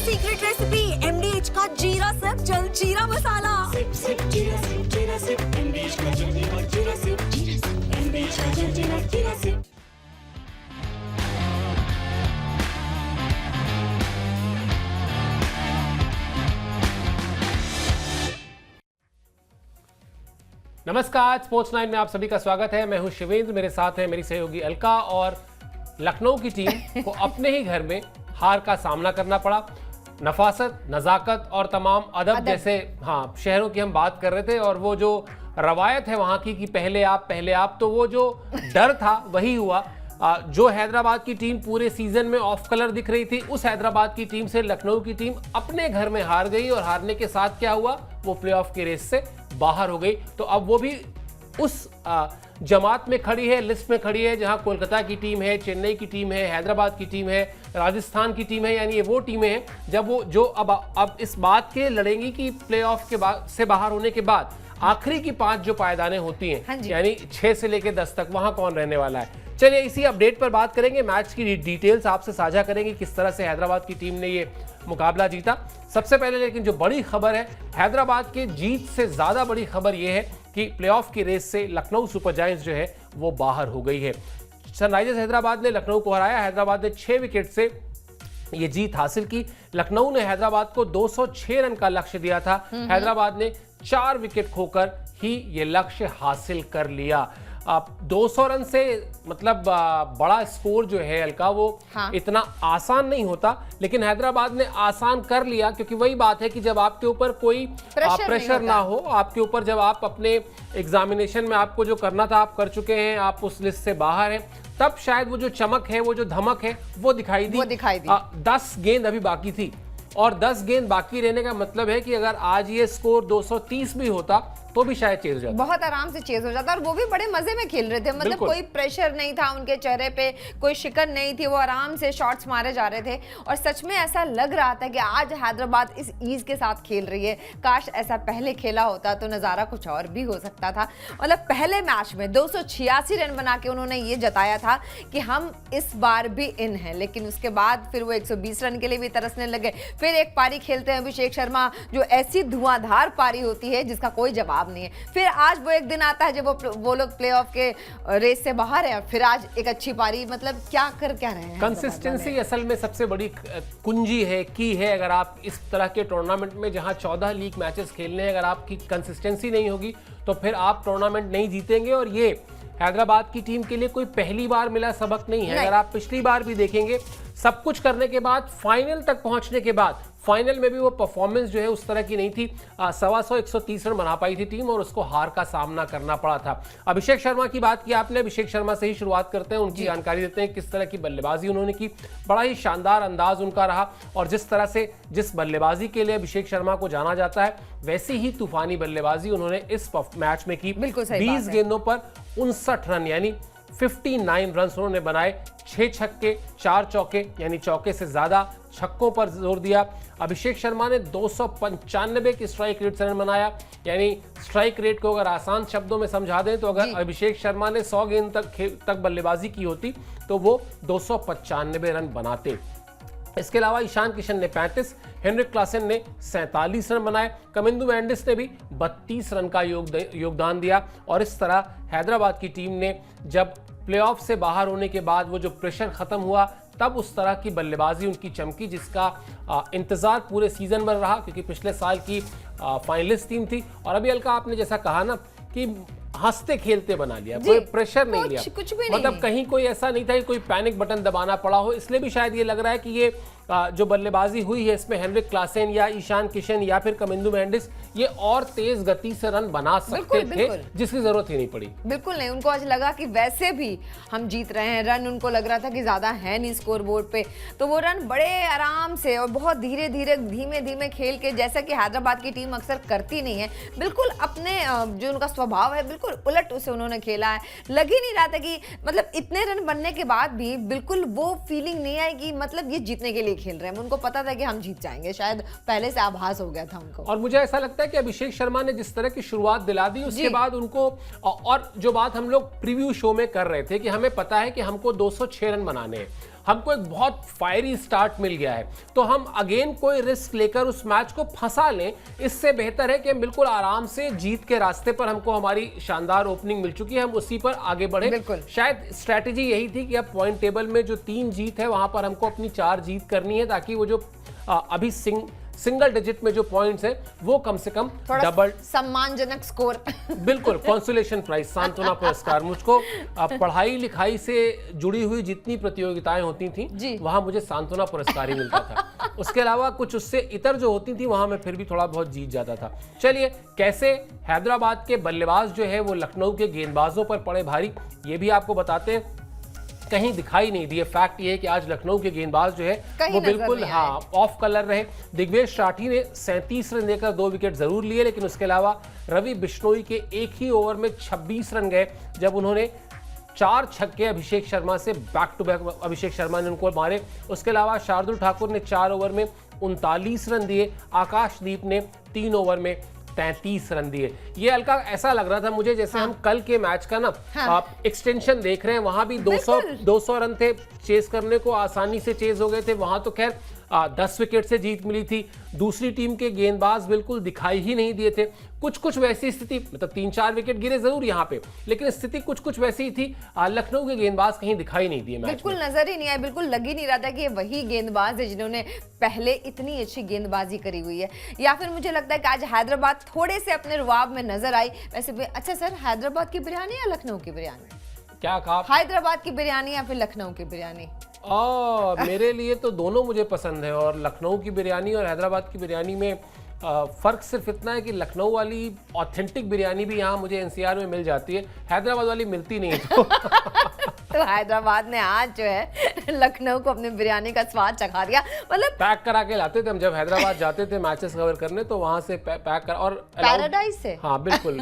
Secret recipe MDH का जीरा SIP जल जीरा मसाला। सिप सिप जीरा सिप MDH का जल और जीरा सिप MDH का जल जीरा सिप। नमस्कार, स्पोर्ट्स 9 में आप सभी का स्वागत है। मैं हूं शिवेंद्र, मेरे साथ है मेरी सहयोगी अलका। और लखनऊ की टीम को अपने ही घर में हार का सामना करना पड़ा। नफासत, नजाकत और तमाम अदब जैसे शहरों की हम बात कर रहे थे, और वो जो रवायत है वहां की कि पहले आप, तो वो जो डर था वही हुआ। जो हैदराबाद की टीम पूरे सीजन में ऑफ कलर दिख रही थी, उस हैदराबाद की टीम से लखनऊ की टीम अपने घर में हार गई, और हारने के साथ क्या हुआ, वो प्लेऑफ की रेस से बाहर हो गई। तो अब वो भी उस जमात में खड़ी है, लिस्ट में खड़ी है, जहां कोलकाता की टीम है, चेन्नई की टीम है, हैदराबाद की टीम है, राजस्थान की टीम है। यानी ये वो टीमें हैं जब वो जो अब इस बात के लड़ेंगी कि प्लेऑफ के बाद से बाहर होने के बाद आखिरी की 5 जो पायदानें होती हैं, यानी 6 से लेकर 10 तक, वहां कौन रहने वाला है। चलिए इसी अपडेट पर बात करेंगे, मैच की डिटेल्स आपसे साझा करेंगे, किस तरह से हैदराबाद की टीम ने ये मुकाबला जीता। सबसे पहले लेकिन जो बड़ी खबर है, हैदराबाद के जीत से ज्यादा बड़ी खबर यह है कि प्लेऑफ की रेस से लखनऊ सुपर जायंट्स जो है वो बाहर हो गई है। सनराइजर्स हैदराबाद ने लखनऊ को हराया। हैदराबाद ने 6 विकेट से ये जीत हासिल की। लखनऊ ने हैदराबाद को 206 रन का लक्ष्य दिया था। हैदराबाद ने 4 विकेट खोकर ही ये लक्ष्य हासिल कर लिया। 200 रन से मतलब बड़ा स्कोर जो है अलका, वो इतना आसान नहीं होता, लेकिन हैदराबाद ने आसान कर लिया, क्योंकि वही बात है कि जब आपके ऊपर कोई प्रेशर ना हो, आपके ऊपर जब आप अपने एग्जामिनेशन में आपको जो करना था आप कर चुके हैं, आप उस लिस्ट से बाहर हैं, तब शायद वो जो चमक है, वो जो धमक है, वो दिखाई दी। 10 गेंद अभी बाकी थी, और 10 गेंद बाकी रहने का मतलब है कि अगर आज ये स्कोर 230 भी होता तो भी शायद चेज हो जाता, बहुत आराम से चेज हो जाता। और वो भी बड़े मजे में खेल रहे थे, मतलब कोई प्रेशर नहीं था उनके चेहरे पे, कोई शिकन नहीं थी, वो आराम से शॉट्स मारे जा रहे थे। और सच में ऐसा लग रहा था कि आज हैदराबाद इस ईज के साथ खेल रही है। काश ऐसा पहले खेला होता तो नज़ारा कुछ और भी हो सकता था। मतलब पहले मैच में 286 रन बना के उन्होंने ये जताया था कि हम इस बार भी इन हैं, लेकिन उसके बाद फिर वो 120 रन के लिए भी तरसने लगे। फिर एक पारी खेलते हैं अभिषेक शर्मा, जो ऐसी धुआंधार पारी होती है जिसका कोई जवाब नहीं है। फिर आज वो एक दिन आता है जब वो लोग प्लेऑफ के रेस से बाहर है, फिर आज एक अच्छी पारी। मतलब क्या रहे हैं। कंसिस्टेंसी असल में सबसे बड़ी कुंजी है, की है। अगर आप इस तरह के टूर्नामेंट में जहां 14 लीग मैचेस खेलने हैं, अगर आपकी कंसिस्टेंसी नहीं होगी तो फिर आप टूर्नामेंट नहीं जीतेंगे। और ये हैदराबाद की टीम के लिए कोई पहली बार मिला सबक नहीं है। अगर आप पिछली बार भी देखेंगे, सब कुछ करने के बाद, फाइनल तक पहुंचने के बाद, फाइनल में भी वो परफॉर्मेंस जो है उस तरह की नहीं थी। 125 रन बना पाई थी टीम, और उसको हार का सामना करना पड़ा था। अभिषेक शर्मा की बात की आपने, अभिषेक शर्मा से ही शुरुआत करते हैं, उनकी जानकारी देते हैं किस तरह की बल्लेबाजी उन्होंने की। बड़ा ही शानदार अंदाज उनका रहा, और जिस तरह से जिस बल्लेबाजी के लिए अभिषेक शर्मा को जाना जाता है, वैसी ही तूफानी बल्लेबाजी उन्होंने इस मैच में की। 20 गेंदों पर 59 रन यानी 59 रन उन्होंने बनाए। 6 छक्के 4 चौके, यानी चौके से ज्यादा छक्कों पर जोर दिया। अभिषेक शर्मा ने 295 की स्ट्राइक रेट से रन बनाया। यानी स्ट्राइक रेट को अगर आसान शब्दों में समझा दें तो अगर अभिषेक शर्मा ने 100 गेंद तक बल्लेबाजी की होती तो वो 295 रन बनाते। इसके अलावा ईशान किशन ने 35, हेनरिक क्लासन ने 47 रन बनाए। कमिंदु मेंडिस ने भी 32 रन का योगदान दिया। और इस तरह हैदराबाद की टीम ने जब प्लेऑफ से बाहर होने के बाद वो जो प्रेशर खत्म हुआ, तब उस तरह की बल्लेबाजी उनकी चमकी जिसका इंतजार पूरे सीजन भर रहा, क्योंकि पिछले साल की फाइनलिस्ट टीम थी। और अभी अलका आपने जैसा कहा ना कि हंसते खेलते बना लिया, कोई प्रेशर नहीं लिया, कुछ भी मतलब नहीं। कहीं कोई ऐसा नहीं था कि कोई पैनिक बटन दबाना पड़ा हो। इसलिए भी शायद ये लग रहा है कि ये जो बल्लेबाजी हुई है इसमें हेनरिक क्लासन या ईशान किशन या फिर कमिंदु मेंडिस ये और तेज गति से रन बना सकते थे, जिसकी जरूरत ही नहीं पड़ी। बिल्कुल नहीं, उनको आज लगा कि वैसे भी हम जीत रहे हैं। रन उनको लग रहा था कि ज्यादा है नहीं स्कोर बोर्ड पे, तो वो रन बड़े आराम से और बहुत धीरे धीमे खेल के, जैसा कि हैदराबाद की टीम अक्सर करती नहीं है, बिल्कुल अपने जो उनका स्वभाव है बिल्कुल उलट उसे उन्होंने खेला है। लग ही नहीं रहा था कि मतलब इतने रन बनने के बाद भी बिल्कुल वो फीलिंग नहीं आई कि मतलब ये जीतने के लिए खेल रहे हैं। उनको पता था कि हम जीत जाएंगे, शायद पहले से आभास हो गया था उनको। और मुझे ऐसा लगता है कि अभिषेक शर्मा ने जिस तरह की शुरुआत दिला दी, उसके बाद उनको, और जो बात हम लोग प्रीव्यू शो में कर रहे थे कि हमें पता है कि हमको 206 रन बनाने हैं, हमको एक बहुत फायरी स्टार्ट मिल गया है, तो हम अगेन कोई रिस्क लेकर उस मैच को फंसा लें, इससे बेहतर है कि हम बिल्कुल आराम से जीत के रास्ते पर, हमको हमारी शानदार ओपनिंग मिल चुकी है, हम उसी पर आगे बढ़े। शायद स्ट्रैटेजी यही थी कि अब पॉइंट टेबल में जो 3 जीत है वहां पर हमको अपनी 4 जीत करनी है, ताकि वो जो अभी सिंगल डिजिट में जो पॉइंट्स है वो कम से कम डबल, सम्मानजनक स्कोर बिल्कुल कंसोलेशन प्राइज, सांत्वना पुरस्कार। मुझको पढ़ाई लिखाई से जुड़ी हुई जितनी प्रतियोगिताएं होती थी वहां मुझे सांत्वना पुरस्कार ही मिलता था, उसके अलावा कुछ उससे इतर जो होती थी वहां मैं फिर भी थोड़ा बहुत जीत जाता था। चलिए, कैसे हैदराबाद के बल्लेबाज जो है वो लखनऊ के गेंदबाजों पर पड़े भारी, ये भी आपको बताते हैं। कहीं दिखाई नहीं दिए। फैक्ट ये है कि आज लखनऊ के गेंदबाज जो है वो बिल्कुल ऑफ कलर रहे। दिग्वेश राठी ने 37 रन देकर 2 विकेट जरूर लिए, लेकिन उसके अलावा रवि बिश्नोई के एक ही ओवर में 26 रन गए, जब उन्होंने 4 छक्के अभिषेक शर्मा से back to back Abhishek Sharma ने उनको मारे। उसके अलावा शार्दुल ठाकुर ने 4 ओवर में 39 रन दिए, आकाशदीप ने 3 ओवर में 33 रन दिए। ये हल्का ऐसा लग रहा था मुझे जैसे हम कल के मैच का ना आप एक्सटेंशन देख रहे हैं, वहां भी 200 रन थे, चेस करने को आसानी से चेस हो गए थे। वहां तो खैर 10 विकेट से जीत मिली थी। दूसरी टीम के गेंदबाज बिल्कुल दिखाई ही नहीं दिए थे। कुछ वैसी स्थिति, मतलब 3-4 विकेट गिरे जरूर यहाँ पे, लेकिन स्थिति कुछ वैसी ही थी। लखनऊ के गेंदबाज कहीं दिखाई नहीं दिए, बिल्कुल नजर ही नहीं आए, बिल्कुल लग ही नहीं रहा था कि ये वही गेंदबाज है जिन्होंने पहले इतनी अच्छी गेंदबाजी करी हुई है। या फिर मुझे लगता है कि आज हैदराबाद थोड़े से अपने रुआब में नजर आई। वैसे भी अच्छा सर, हैदराबाद की बिरयानी या लखनऊ की बिरयानी? क्या कहा? हैदराबाद की बिरयानी या फिर लखनऊ की बिरयानी? मेरे लिए तो दोनों मुझे पसंद है, और लखनऊ की बिरयानी और हैदराबाद की बिरयानी में फ़र्क सिर्फ इतना है कि लखनऊ वाली ऑथेंटिक बिरयानी भी यहाँ मुझे एनसीआर में मिल जाती है, हैदराबाद वाली मिलती नहीं है। तो हैदराबाद ने आज जो है लखनऊ को अपनी बिरयानी का स्वाद चखा दिया। मतलब पैक करा के लाते थे हम, जब हैदराबाद जाते थे मैचेस कवर करने, तो वहां से पैक कर, और पैराडाइज से, हाँ बिल्कुल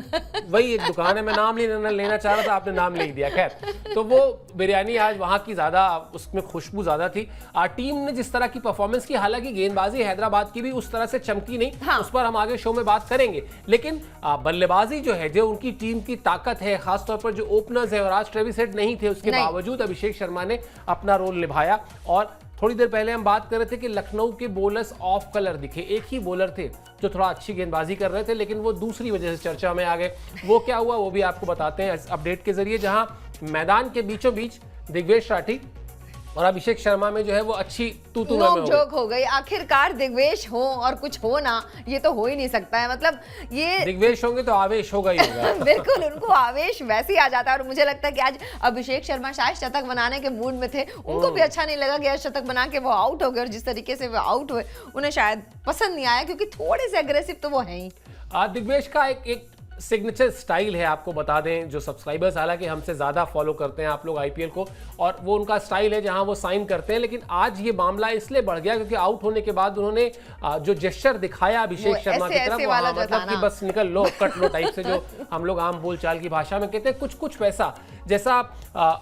वही एक दुकान है, मैं नाम लेना चाह रहा था, आपने नाम नहीं दिया। खैर, तो वो बिरयानी आज वहां की ज्यादा, उसमें खुशबू ज्यादा थी। टीम ने जिस तरह की परफॉर्मेंस की, हालांकि गेंदबाजी हैदराबाद की भी उस तरह से चमकी नहीं, उस पर हम आगे शो में बात करेंगे, लेकिन बल्लेबाजी जो है, जो उनकी टीम की ताकत है, खासतौर पर जो ओपनर्स है, और आज ट्रेविस हेड नहीं थे, उसके बावजूद अभिषेक शर्मा ने अपना रोल निभाया। और थोड़ी देर पहले हम बात कर रहे थे कि लखनऊ के बॉलर्स ऑफ कलर दिखे। एक ही बॉलर थे जो थोड़ा अच्छी गेंदबाजी कर रहे थे, लेकिन वो दूसरी वजह से चर्चा में आ गए। वो क्या हुआ वो भी आपको बताते हैं अपडेट के जरिए, जहां मैदान के बीचों बीच दिग्वेश राठी और अभिषेक शर्मा में जो है वो अच्छी तू-तू नोक-झोंक हो गई। आखिरकार दिग्वेश हो और कुछ हो ना, ये तो हो ही नहीं सकता है। मतलब ये दिग्वेश होंगे तो आवेश होगा ही होगा। बिल्कुल, उनको आवेश वैसे ही आ जाता है। और मुझे लगता है कि आज अभिषेक शर्मा शायद शतक बनाने के मूड में थे, उनको भी अच्छा नहीं लगा कि शतक बना के वो आउट हो गए, और जिस तरीके से वो आउट हुए उन्हें शायद पसंद नहीं आया, क्योंकि थोड़े से अग्रेसिव तो वो है ही। दिग्वेश का एक सिग्नेचर स्टाइल है, आपको बता दें, जो सब्सक्राइबर्स हालांकि हमसे ज़्यादा फॉलो करते हैं आप लोग आईपीएल को, और वो उनका स्टाइल है जहां वो साइन करते हैं। लेकिन आज ये मामला इसलिए बढ़ गया क्योंकि आउट होने के बाद उन्होंने जो जेस्चर दिखाया अभिषेक शर्मा की तरफ, मतलब कि बस निकल लो, कट लो टाइप से, जो हम लोग आम बोलचाल की भाषा में कहते हैं, कुछ वैसा जैसा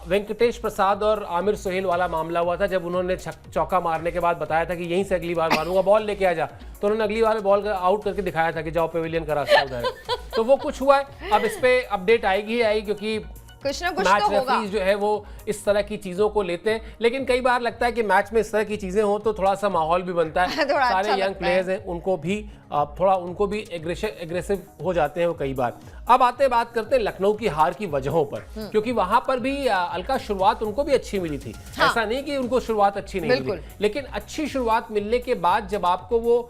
वेंकटेश प्रसाद और आमिर सोहेल वाला मामला हुआ था, जब उन्होंने चौका मारने के बाद बताया था कि यहीं से अगली बार मारूंगा, बॉल लेके आ जा, तो उन्होंने अगली बार बॉल आउट करके दिखाया था कि जाओ पेविलियन का रास्ता उधर है। तो वो कुछ हुआ है। अब इस पे अपडेट आएगी ही आएगी, क्योंकि कुछ ना कुछ मैच तो होगा। रेफरीज जो है वो इस तरह की चीजों को लेते हैं, लेकिन कई बार लगता है कि मैच में इस तरह की चीजें हो तो थोड़ा सा माहौल भी बनता है। सारे यंग प्लेयर्स हैं, उनको भी एग्रेसिव हो जाते हैं वो कई बार। अब बात करते हैं लखनऊ की हार की वजहों पर, क्योंकि वहां पर भी अलका शुरुआत उनको भी अच्छी मिली थी। ऐसा नहीं कि उनको शुरुआत अच्छी नहीं मिली, लेकिन अच्छी शुरुआत मिलने के बाद जब आपको वो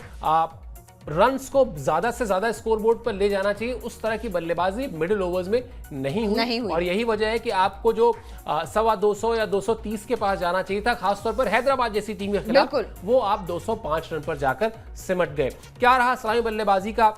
रन्स को ज्यादा से ज्यादा स्कोरबोर्ड पर ले जाना चाहिए, उस तरह की बल्लेबाजी मिडिल ओवर्स में नहीं हुई। और यही वजह है कि आपको जो 225 या 230 के पास जाना चाहिए था, खासतौर पर हैदराबाद जैसी टीम के खिलाफ, वो आप 205 रन पर जाकर सिमट गए। क्या रहा सलामी बल्लेबाजी का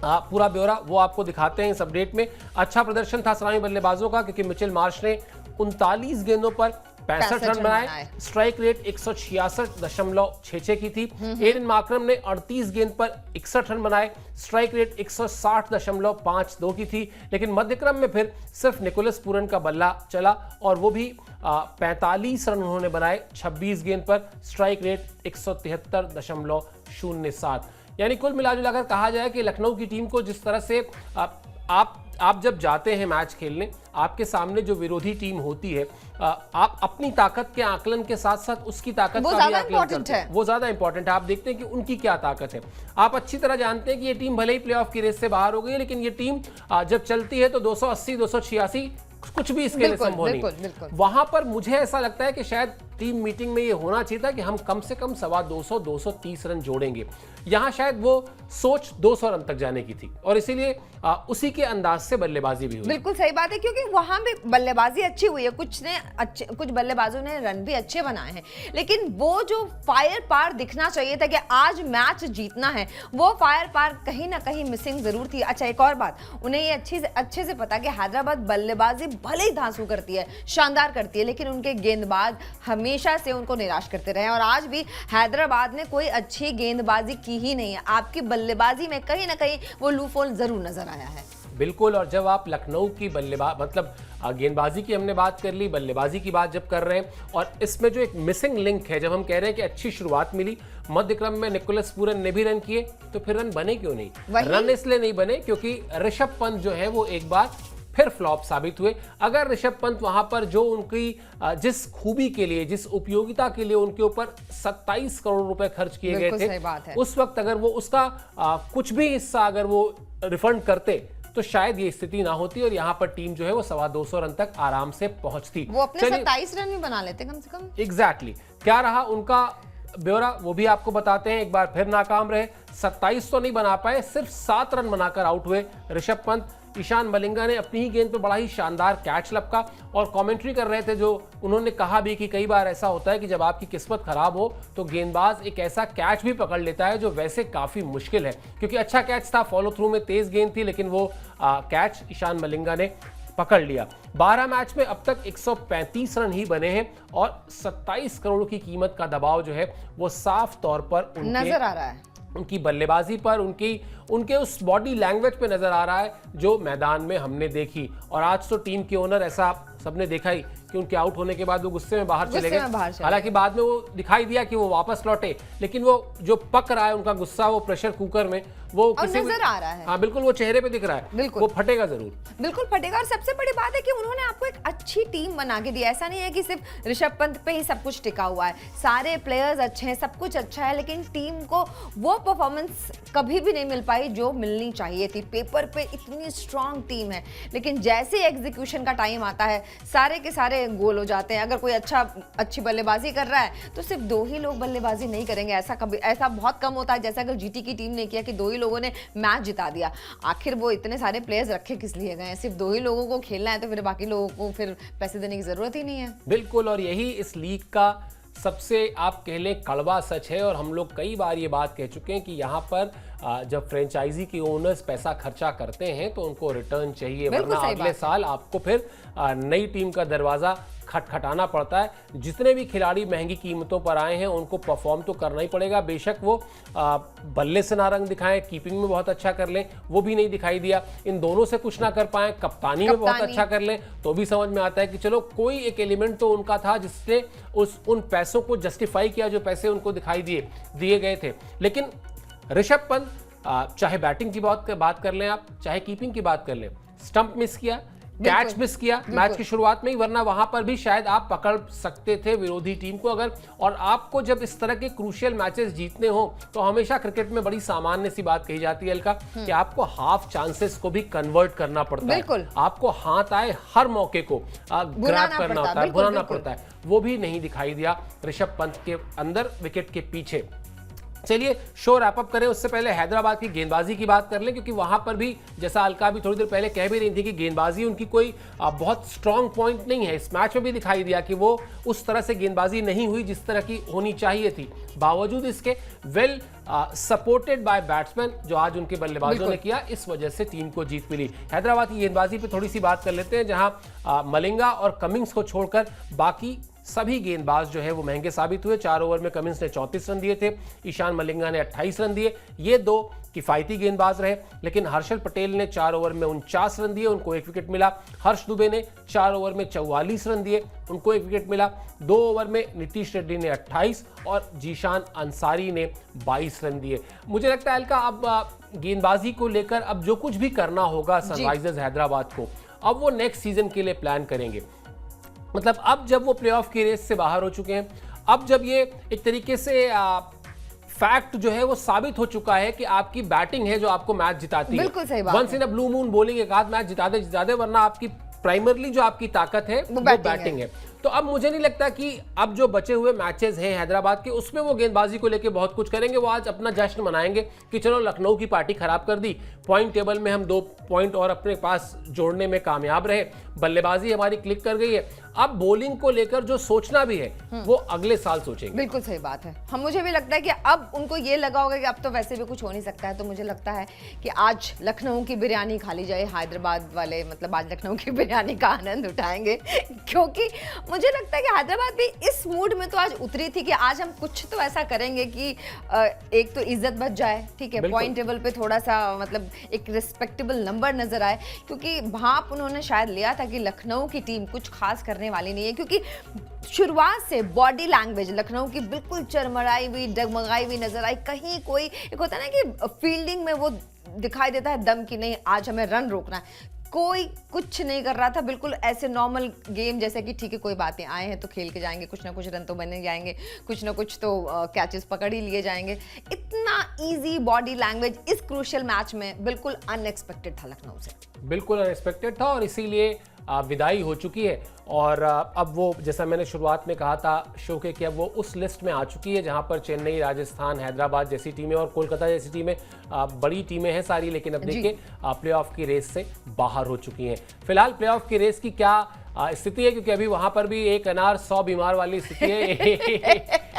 पूरा ब्यौरा, वो आपको दिखाते हैं इस अपडेट में। अच्छा प्रदर्शन था सलामी बल्लेबाजों का, क्योंकि मिचेल मार्श ने 39 गेंदों पर 65 रन बनाए, स्ट्राइक रेट 166.66 की थी। एडन मार्करम ने 38 गेंद पर 61 रन बनाए, स्ट्राइक रेट 160.52 की थी। लेकिन मध्यक्रम में फिर सिर्फ निकोलस पूरन का बल्ला चला, और वो भी 45 रन उन्होंने बनाए 26 गेंद पर, स्ट्राइक रेट 173.07। यानी कुल मिलाजुलाकर कहा जाए कि लखनऊ की टीम को जिस तरह से आप आप जब जाते हैं मैच खेलने, आपके सामने जो विरोधी टीम होती है, आप अपनी ताकत के आकलन के साथ साथ उसकी ताकत का भी आकलन करते हैं। वो ज्यादा इंपॉर्टेंट है। आप देखते हैं कि उनकी क्या ताकत है। आप अच्छी तरह जानते हैं कि ये टीम भले ही प्लेऑफ की रेस से बाहर हो गई है, लेकिन ये टीम जब चलती है तो 280, 286 कुछ भी इसके लिए संभव नहीं। वहां पर मुझे ऐसा लगता है कि शायद टीम मीटिंग में ये होना चाहिए था कि हम कम से कम 250, 230 रन जोड़ेंगे। यहां शायद वो सोच 200 रन तक जाने की थी और इसीलिए उसी के अंदाज से बल्लेबाजी भी हुई। बिल्कुल सही बात है, क्योंकि वहां भी बल्लेबाजी अच्छी हुई है, कुछ बल्लेबाजों ने रन भी अच्छे बनाए हैं, लेकिन वो जो फायर पार दिखना चाहिए था कि आज मैच जीतना है, वो फायर पार कहीं ना कहीं मिसिंग जरूर थी। अच्छा, एक और बात, उन्हें ये अच्छे से पता कि हैदराबाद बल्लेबाजी भले ही धांसू करती है, शानदार करती है, लेकिन उनके गेंदबाज हमेशा से उनको निराश करते रहे और आज भी हैदराबाद ने कोई अच्छी गेंदबाजी की ही नहीं है। आपकी बल्लेबाजी में कहीं ना कहीं वो लूफोल जरूर नजर आया है। बिल्कुल। और जब आप लखनऊ की गेंदबाजी की हमने बात कर ली, बल्लेबाजी की बात जब कर रहे हैं, और इसमें जो एक मिसिंग लिंक है, जब हम कह रहे हैं कि अच्छी शुरुआत मिली, मध्य क्रम में निकोलस पूरन ने भी रन किए, तो फिर रन बने क्यों नहीं? रन इसलिए नहीं बने क्योंकि ऋषभ पंत जो है वो एक बार फिर फ्लॉप साबित हुए। अगर ऋषभ पंत वहां पर जो उनकी जिस खूबी के लिए, जिस उपयोगिता के लिए उनके ऊपर 27 करोड़ रुपए खर्च किए गए थे, उस वक्त अगर वो उसका कुछ भी हिस्सा अगर वो रिफंड करते तो शायद ये स्थिति ना होती और यहाँ पर टीम जो है वो 225 रन तक आराम से पहुंचती। वो अपने 27 रन भी बना लेते कम से कम। एग्जैक्टली। क्या रहा उनका ब्यौरा, वो भी आपको बताते हैं। एक बार फिर नाकाम रहे, 27 तो नहीं बना पाए, सिर्फ 7 रन बनाकर आउट हुए ऋषभ पंत। ईशान मलिंगा ने अपनी ही गेंद पे बड़ा ही शानदार कैच लपका और कमेंट्री कर रहे थे, जो उन्होंने कहा भी कि कई बार ऐसा होता है कि जब आपकी किस्मत खराब हो तो गेंदबाज एक ऐसा कैच भी पकड़ लेता है जो वैसे काफी मुश्किल है, क्योंकि अच्छा कैच था, फॉलो थ्रू में तेज गेंद थी, लेकिन वो कैच ईशान मलिंगा ने पकड़ लिया। 12 मैच में अब तक 135 रन ही बने हैं और 27 करोड़ की कीमत का दबाव जो है वो साफ तौर पर नजर आ रहा है, उनकी बल्लेबाजी पर, उनके उस बॉडी लैंग्वेज पे नजर आ रहा है जो मैदान में हमने देखी। और आज तो टीम के ओनर, ऐसा सबने देखा ही कि उनके आउट होने के बाद वो गुस्से में बाहर चले गए। हालांकि बाद में वो दिखाई दिया कि वो वापस लौटे, लेकिन वो जो पक रहा है उनका गुस्सा, वो प्रेशर कुकर में वो किसी नजर आ रहा है। हाँ बिल्कुल, वो चेहरे पे दिख रहा है। बिल्कुल, वो फटेगा जरूर, बिल्कुल फटेगा। और सबसे बड़ी बात है कि उन्होंने आपको एक अच्छी टीम बना के दी। ऐसा नहीं है कि सिर्फ ऋषभ पंत पे ही सब कुछ टिका हुआ है, सारे प्लेयर्स अच्छे हैं, सब कुछ अच्छा है, लेकिन टीम को वो परफॉर्मेंस कभी भी नहीं मिल पाई जो मिलनी चाहिए थी। पेपर पे इतनी स्ट्रांग टीम है, लेकिन जैसे एग्जीक्यूशन का टाइम आता है सारे के सारे गोल हो जाते हैं। अगर कोई अच्छी बल्लेबाजी कर रहा है तो सिर्फ 2 ही लोग बल्लेबाजी नहीं करेंगे। ऐसा बहुत कम होता है, जैसा अगर जीटी की टीम ने किया कि 2 ही लोगों ने मैच जिता दिया। आखिर वो इतने सारे प्लेयर्स रखे किस लिए गए हैं? सिर्फ 2 ही लोगों को खेलना है तो फिर बाकी लोगों को फिर पैसे देने की जरूरत ही नहीं है। बिल्कुल, और यही इस लीग का सबसे आप कह लें कड़वा सच है। और हम लोग कई बार ये बात कह चुके हैं कि यहाँ पर जब फ्रेंचाइजी के ओनर्स पैसा खर्चा करते हैं तो उनको रिटर्न चाहिए, वरना अगले साल आपको फिर नई टीम का दरवाजा खटखटाना पड़ता है। जितने भी खिलाड़ी महंगी कीमतों पर आए हैं उनको परफॉर्म तो करना ही पड़ेगा, बेशक वो बल्ले से ना रंग दिखाएं, कीपिंग में बहुत अच्छा कर लें, वो भी नहीं दिखाई दिया। इन दोनों से कुछ ना कर पाए, कप्तानी में बहुत अच्छा कर लें, तो भी समझ में आता है कि चलो कोई एक एलिमेंट तो उनका था जिससे उन पैसों को जस्टिफाई किया जो पैसे उनको दिखाई दिए गए थे। लेकिन ऋषभ पंत, चाहे बैटिंग की बात कर लें आप, चाहे कीपिंग की बात कर लें, स्टंप मिस किया, कैच मिस किया मैच की शुरुआत में ही, वरना वहां पर भी शायद आप पकड़ सकते थे विरोधी टीम को। अगर और आपको जब इस तरह के क्रूशियल मैचेस जीतने हो तो हमेशा क्रिकेट में बड़ी सामान्य सी बात कही जाती है अलका, कि आपको हाफ चांसेस को भी अंदर करना पड़ता है, आपको हाथ आए हर मौके को ग्रैब करना होता है, बुलाना पड़ता है। वो भी नहीं दिखाई दिया ऋषभ पंत के अंदर विकेट के पीछे। चलिए शो रैप अप करें, उससे पहले हैदराबाद की गेंदबाजी की बात कर लें, क्योंकि वहां पर भी जैसा अलका भी थोड़ी देर पहले कह भी रही थी कि गेंदबाजी उनकी कोई बहुत स्ट्रांग पॉइंट नहीं है। इस मैच में भी दिखाई दिया कि वो उस तरह से गेंदबाजी नहीं हुई जिस तरह की होनी चाहिए थी। बावजूद इसके वेल सपोर्टेड बाय बैट्समैन जो आज उनके बल्लेबाजों ने किया, इस वजह से टीम को जीत मिली। हैदराबाद की गेंदबाजी पे थोड़ी सी बात कर लेते हैं, जहां मलिंगा और कमिंग्स को छोड़कर बाकी सभी गेंदबाज जो है वो महंगे साबित हुए। 4 ओवर में कमिंस ने 34 रन दिए थे, ईशान मलिंगा ने 28 रन दिए। ये 2 किफायती गेंदबाज रहे, लेकिन हर्षल पटेल ने 4 ओवर में 49 रन दिए, उनको 1 विकेट मिला। हर्ष दुबे ने 4 ओवर में 44 रन दिए, उनको 1 विकेट मिला। 2 ओवर में नीतीश रेड्डी ने 28 और जीशान अंसारी ने 22 रन दिए। मुझे लगता है अलका, अब गेंदबाजी को लेकर अब जो कुछ भी करना होगा सनराइजर्स हैदराबाद को, अब वो नेक्स्ट सीजन के लिए प्लान करेंगे। मतलब अब जब वो प्लेऑफ की रेस से बाहर हो चुके हैं, अब जब ये एक तरीके से फैक्ट जो है वो साबित हो चुका है कि आपकी बैटिंग है जो आपको मैच जिताती है। बिल्कुल सही बात। Once in a blue moon bowling एक आध मैच जिता दे, वरना आपकी प्राइमरली जो आपकी ताकत है वो बैटिंग है। तो अब मुझे नहीं लगता कि अब जो बचे हुए मैचेस हैं हैदराबाद के, उसमें वो गेंदबाजी को लेके बहुत कुछ करेंगे। वो आज अपना जश्न मनाएंगे कि चलो लखनऊ की पार्टी खराब कर दी, पॉइंट टेबल में हम 2 पॉइंट और अपने पास जोड़ने में कामयाब रहे, बल्लेबाजी हमारी क्लिक कर गई है। अब बॉलिंग को लेकर जो सोचना भी है वो अगले साल सोचेंगे। बिल्कुल सही बात है। हम मुझे भी लगता है कि अब उनको ये लगा होगा कि अब तो वैसे भी कुछ हो नहीं सकता है, तो मुझे लगता है कि आज लखनऊ की बिरयानी खा ली जाए। हैदराबाद वाले मतलब आज लखनऊ की बिरयानी का आनंद उठाएंगे, क्योंकि मुझे लगता है कि हैदराबाद भी इस मूड में तो आज उतरी थी कि आज हम कुछ तो ऐसा करेंगे कि एक तो इज्जत बच जाए, ठीक है, पॉइंट टेबल पे थोड़ा सा मतलब एक रिस्पेक्टेबल नंबर नजर आए, क्योंकि भाप उन्होंने शायद लिया था कि लखनऊ की टीम कुछ खास करने वाली नहीं है। क्योंकि शुरुआत से बॉडी लैंग्वेज लखनऊ की बिल्कुल चरमराई हुई, डगमगाई हुई नजर आई। कहीं कोई एक होता है ना कि फील्डिंग में वो दिखाई देता है दम की नहीं, आज हमें रन रोकना है, कोई कुछ नहीं कर रहा था। बिल्कुल ऐसे नॉर्मल गेम जैसे कि ठीक है कोई बात नहीं, आए हैं तो खेल के जाएंगे, कुछ ना कुछ रन तो बने जाएंगे, कुछ ना कुछ तो कैचेस पकड़ ही लिए जाएंगे। इतना इजी बॉडी लैंग्वेज इस क्रूशियल मैच में बिल्कुल अनएक्सपेक्टेड था लखनऊ से, बिल्कुल अनएक्सपेक्टेड था और इसीलिए विदाई हो चुकी है। और अब वो जैसा मैंने शुरुआत में कहा था शो के कि अब वो उस लिस्ट में आ चुकी है जहां पर चेन्नई, राजस्थान, हैदराबाद जैसी टीमें और कोलकाता जैसी टीमें, बड़ी टीमें हैं सारी, लेकिन अब देखिए प्लेऑफ की रेस से बाहर हो चुकी हैं। फिलहाल प्लेऑफ की रेस की क्या स्थिति है, क्योंकि अभी वहां पर भी एक अनार 100 बीमार वाली स्थिति है।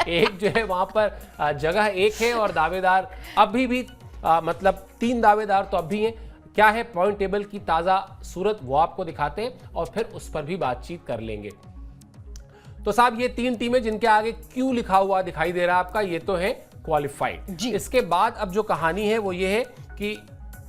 एक जो है वहां पर जगह एक है और दावेदार अभी भी मतलब 3 दावेदार तो अब भी हैं। क्या है पॉइंट टेबल की ताजा सूरत वो आपको दिखाते हैं और फिर उस पर भी बातचीत कर लेंगे। तो साहब ये 3 टीमें जिनके आगे क्यू लिखा हुआ दिखाई दे रहा है आपका, ये तो है क्वालिफाइड। इसके बाद अब जो कहानी है वो ये है कि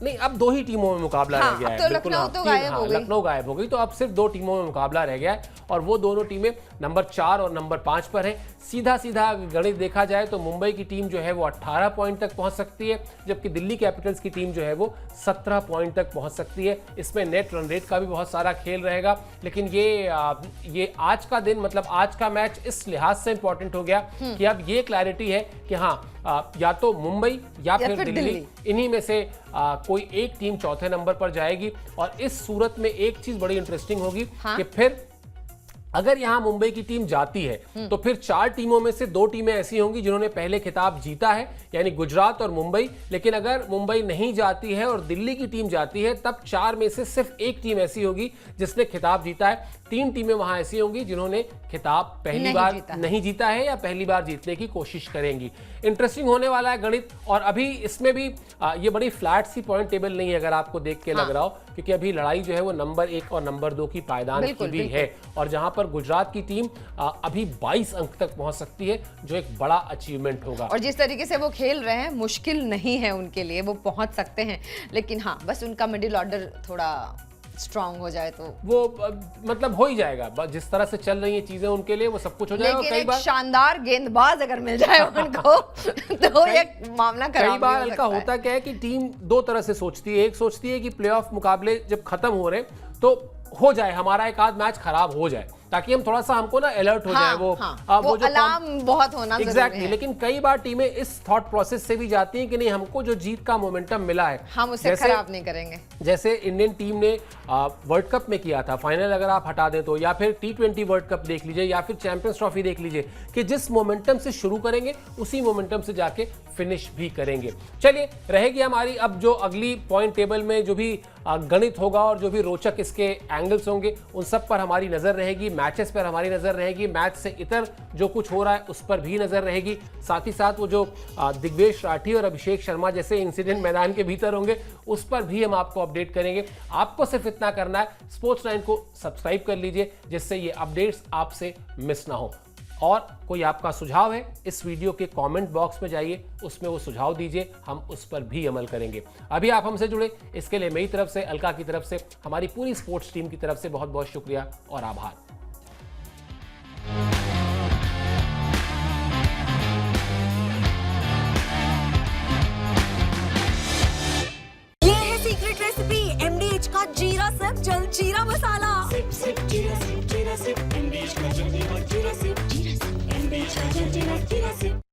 नहीं, अब 2 ही टीमों में मुकाबला रह गया है। तो लखनऊ तो गायब हो गई। लखनऊ गायब हो गई, तो अब सिर्फ 2 टीमों में मुकाबला रह गया है और वो दोनों टीमें नंबर 4 और नंबर 5 पर है। सीधा सीधा गणित देखा जाए तो मुंबई की टीम जो है वो 18 पॉइंट तक पहुंच सकती है, जबकि दिल्ली कैपिटल्स की टीम जो है वो 17 पॉइंट तक पहुंच सकती है। इसमें नेट रन रेट का भी बहुत सारा खेल रहेगा, लेकिन ये आज का दिन मतलब आज का मैच इस लिहाज से इंपॉर्टेंट हो गया कि अब ये क्लैरिटी है कि हाँ या तो मुंबई या फिर दिल्ली, इन्हीं में से कोई एक टीम चौथे नंबर पर जाएगी। और इस सूरत में एक चीज बड़ी इंटरेस्टिंग होगी कि फिर अगर यहां मुंबई की टीम जाती है तो फिर 4 टीमों में से 2 टीमें ऐसी होंगी जिन्होंने पहले खिताब जीता है, यानी गुजरात और मुंबई। लेकिन अगर मुंबई नहीं जाती है और दिल्ली की टीम जाती है तब 4 में से सिर्फ एक टीम ऐसी होगी जिसने खिताब जीता है। 3 टीमें वहां ऐसी होंगी जिन्होंने खिताब पहली बार नहीं जीता है या पहली बार जीतने की कोशिश करेंगी। इंटरेस्टिंग होने वाला है गणित। और अभी इसमें भी ये बड़ी फ्लैट सी पॉइंट टेबल नहीं है अगर आपको देख के लग रहा हो, क्योंकि अभी लड़ाई जो है वो नंबर 1 और नंबर 2 की पायदान की भी है। और जहां पर गुजरात की टीम अभी 22 अंक तक पहुंच सकती है, जो एक बड़ा अचीवमेंट होगा। और जिस तरीके से वो खेल रहे हैं मुश्किल नहीं है उनके लिए, वो पहुंच सकते हैं। लेकिन हाँ, बस उनका मिडिल ऑर्डर थोड़ा स्ट्रांग हो जाए तो वो मतलब हो ही जाएगा। जिस तरह से चल रही हैं चीजें उनके लिए वो सब कुछ हो जाएगा। लेकिन एक शानदार गेंदबाज अगर मिल जाए उनको तो ये मामला खराब कई बार हल्का होता क्या है कि टीम 2 तरह से सोचती है। एक सोचती है कि प्लेऑफ मुकाबले जब खत्म हो रहे तो हो जाए, हमारा एक आध मैच खराब हो जाए ताकि हम थोड़ा सा हमको ना अलर्ट हो जाए। वो जो अलार्म बहुत होना जरूरी है। लेकिन कई बार टीमें इस थॉट प्रोसेस से भी जाती हैं कि नहीं, हमको जो जीत का मोमेंटम मिला है हम उसे खराब नहीं करेंगे। जैसे इंडियन टीम ने वर्ल्ड कप में किया था, फाइनल अगर आप हटा दें तो, या फिर T20 वर्ल्ड कप देख लीजिए या फिर चैंपियंस ट्रॉफी देख लीजिए, कि जिस मोमेंटम से शुरू करेंगे उसी मोमेंटम से जाके फिनिश भी करेंगे। चलिए, रहेगी हमारी अब जो अगली पॉइंट टेबल में जो भी गणित होगा और जो भी रोचक इसके एंगल्स होंगे उन सब पर हमारी नजर रहेगी, मैचेस पर हमारी नजर रहेगी, मैच से इतर जो कुछ हो रहा है उस पर भी नजर रहेगी। साथ ही साथ वो जो दिग्वेश राठी और अभिषेक शर्मा जैसे इंसिडेंट मैदान के भीतर होंगे उस पर भी हम आपको अपडेट करेंगे। आपको सिर्फ इतना करना है, स्पोर्ट्स 9 को सब्सक्राइब कर लीजिए जिससे ये अपडेट्स आपसे मिस ना हो। और कोई आपका सुझाव है, इस वीडियो के कमेंट बॉक्स में जाइए, उसमें वो सुझाव दीजिए, हम उस पर भी अमल करेंगे। अभी आप हमसे जुड़े, इसके लिए मेरी तरफ से, अलका की तरफ से, हमारी पूरी स्पोर्ट्स टीम की तरफ से बहुत बहुत शुक्रिया और आभार। ये है सीक्रेट रेसिपी MDH का जीरा सिर्फ जल जीरा मसाला। Sip, sip, jeera sip, MDH का जल्दी और जीरा sip, MDH का जल्दी और जीरा sip।